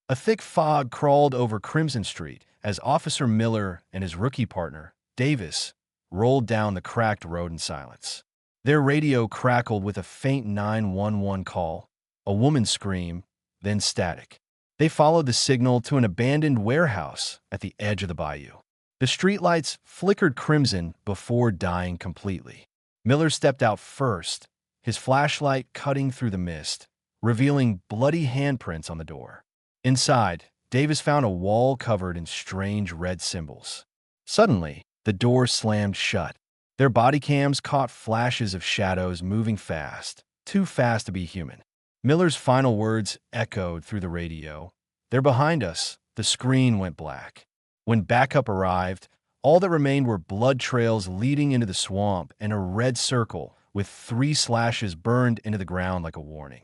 A thick fog crawled over Crimson Street as Officer Miller and his rookie partner, Davis, rolled down the cracked road in silence. Their radio crackled with a faint 911 call, a woman's scream, then static. They followed the signal to an abandoned warehouse at the edge of the bayou. The streetlights flickered crimson before dying completely. Miller stepped out first, his flashlight cutting through the mist, revealing bloody handprints on the door. Inside, Davis found a wall covered in strange red symbols. Suddenly, the door slammed shut. Their body cams caught flashes of shadows moving fast, too fast to be human. Miller's final words echoed through the radio. "They're behind us." The screen went black. When backup arrived, all that remained were blood trails leading into the swamp and a red circle with 3 slashes burned into the ground like a warning.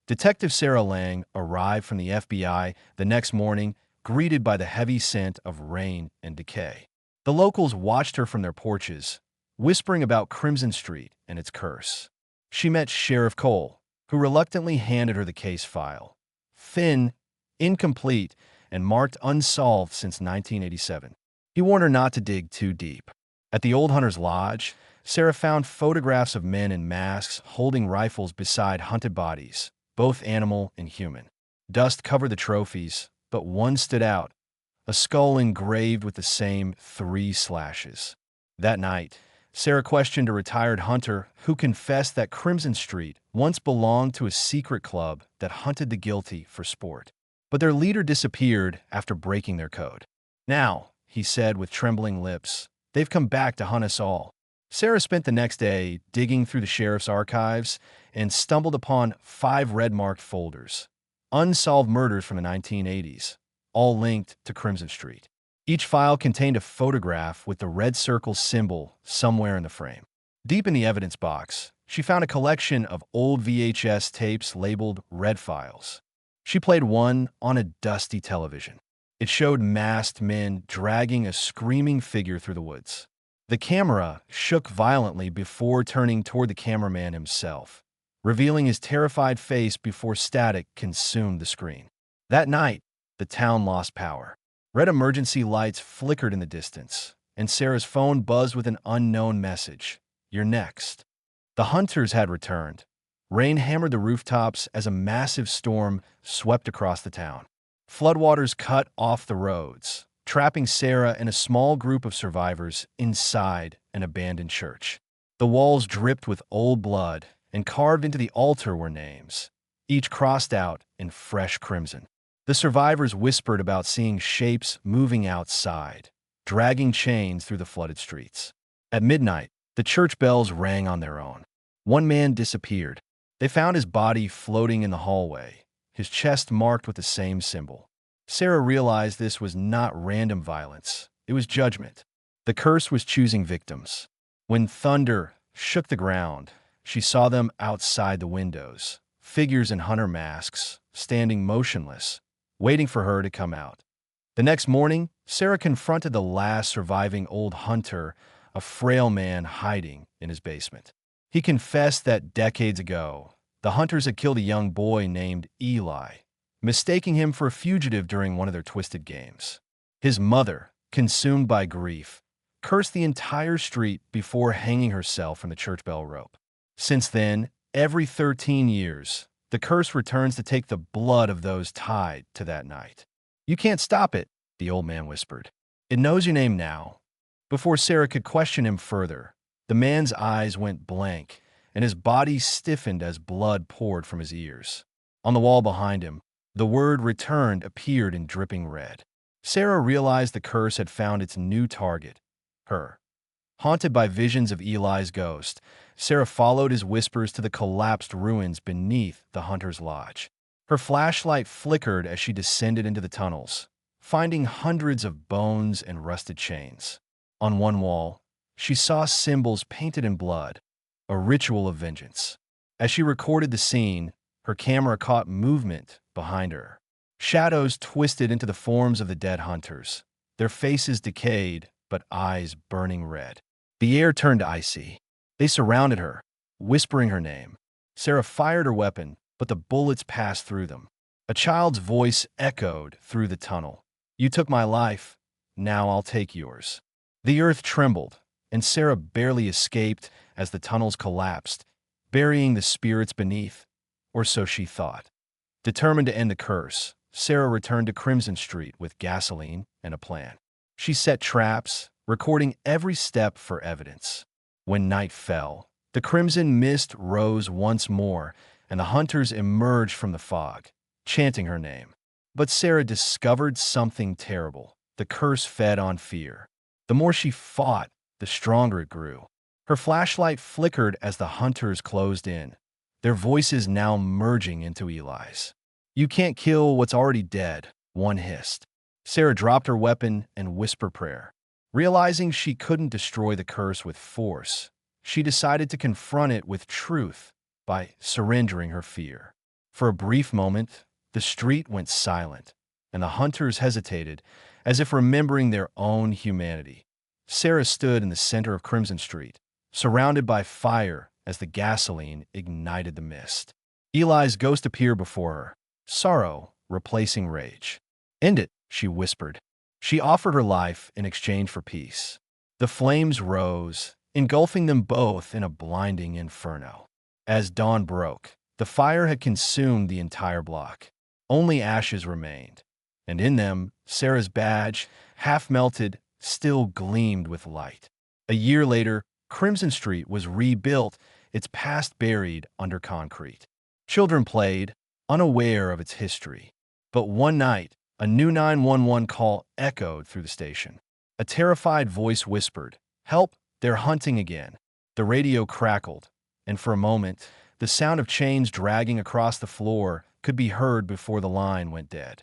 Detective Sarah Lang arrived from the FBI the next morning, greeted by the heavy scent of rain and decay. The locals watched her from their porches, whispering about Crimson Street and its curse. She met Sheriff Cole, who reluctantly handed her the case file. Thin, incomplete, and marked unsolved since 1987. He warned her not to dig too deep. At the old hunter's lodge, Sarah found photographs of men in masks holding rifles beside hunted bodies, both animal and human. Dust covered the trophies, but one stood out, a skull engraved with the same 3 slashes. That night, Sarah questioned a retired hunter who confessed that Crimson Street once belonged to a secret club that hunted the guilty for sport. But their leader disappeared after breaking their code. "Now," he said with trembling lips, "they've come back to hunt us all." Sarah spent the next day digging through the sheriff's archives and stumbled upon 5 red-marked folders. Unsolved murders from the 1980s, all linked to Crimson Street. Each file contained a photograph with the red circle symbol somewhere in the frame. Deep in the evidence box, she found a collection of old VHS tapes labeled Red Files. She played one on a dusty television. It showed masked men dragging a screaming figure through the woods. The camera shook violently before turning toward the cameraman himself, revealing his terrified face before static consumed the screen. That night, the town lost power. Red emergency lights flickered in the distance, and Sarah's phone buzzed with an unknown message. "You're next." The hunters had returned. Rain hammered the rooftops as a massive storm swept across the town. Floodwaters cut off the roads, trapping Sarah and a small group of survivors inside an abandoned church. The walls dripped with old blood, and carved into the altar were names, each crossed out in fresh crimson. The survivors whispered about seeing shapes moving outside, dragging chains through the flooded streets. At midnight, the church bells rang on their own. One man disappeared. They found his body floating in the hallway, his chest marked with the same symbol. Sarah realized this was not random violence, it was judgment. The curse was choosing victims. When thunder shook the ground, she saw them outside the windows, figures in hunter masks, standing motionless, waiting for her to come out. The next morning, Sarah confronted the last surviving old hunter, a frail man hiding in his basement. He confessed that decades ago, the hunters had killed a young boy named Eli, mistaking him for a fugitive during one of their twisted games. His mother, consumed by grief, cursed the entire street before hanging herself from the church bell rope. Since then, every 13 years, the curse returns to take the blood of those tied to that night. "You can't stop it," the old man whispered. "It knows your name now." Before Sarah could question him further, the man's eyes went blank, and his body stiffened as blood poured from his ears. On the wall behind him, the word "returned" appeared in dripping red. Sarah realized the curse had found its new target, her. Haunted by visions of Eli's ghost, Sarah followed his whispers to the collapsed ruins beneath the hunter's lodge. Her flashlight flickered as she descended into the tunnels, finding hundreds of bones and rusted chains. On one wall, she saw symbols painted in blood, a ritual of vengeance. As she recorded the scene, her camera caught movement behind her. Shadows twisted into the forms of the dead hunters, their faces decayed, but eyes burning red. The air turned icy. They surrounded her, whispering her name. Sarah fired her weapon, but the bullets passed through them. A child's voice echoed through the tunnel. You took my life, now I'll take yours. The earth trembled, and Sarah barely escaped as the tunnels collapsed, burying the spirits beneath, or so she thought. Determined to end the curse, Sarah returned to Crimson Street with gasoline and a plan. She set traps, recording every step for evidence. When night fell, the crimson mist rose once more, and the hunters emerged from the fog, chanting her name. But Sarah discovered something terrible. The curse fed on fear. The more she fought, the stronger it grew. Her flashlight flickered as the hunters closed in, their voices now merging into Eli's. You can't kill what's already dead, one hissed. Sarah dropped her weapon and whispered prayer. Realizing she couldn't destroy the curse with force, she decided to confront it with truth by surrendering her fear. For a brief moment, the street went silent, and the hunters hesitated, as if remembering their own humanity. Sarah stood in the center of Crimson Street, surrounded by fire as the gasoline ignited the mist. Eli's ghost appeared before her, sorrow replacing rage. End it, she whispered. She offered her life in exchange for peace. The flames rose, engulfing them both in a blinding inferno. As dawn broke, the fire had consumed the entire block. Only ashes remained, and in them, Sarah's badge, half melted, still gleamed with light. A year later, Crimson Street was rebuilt, its past buried under concrete. Children played, unaware of its history. But one night, a new 911 call echoed through the station. A terrified voice whispered, "Help, they're hunting again." The radio crackled, and for a moment, the sound of chains dragging across the floor could be heard before the line went dead.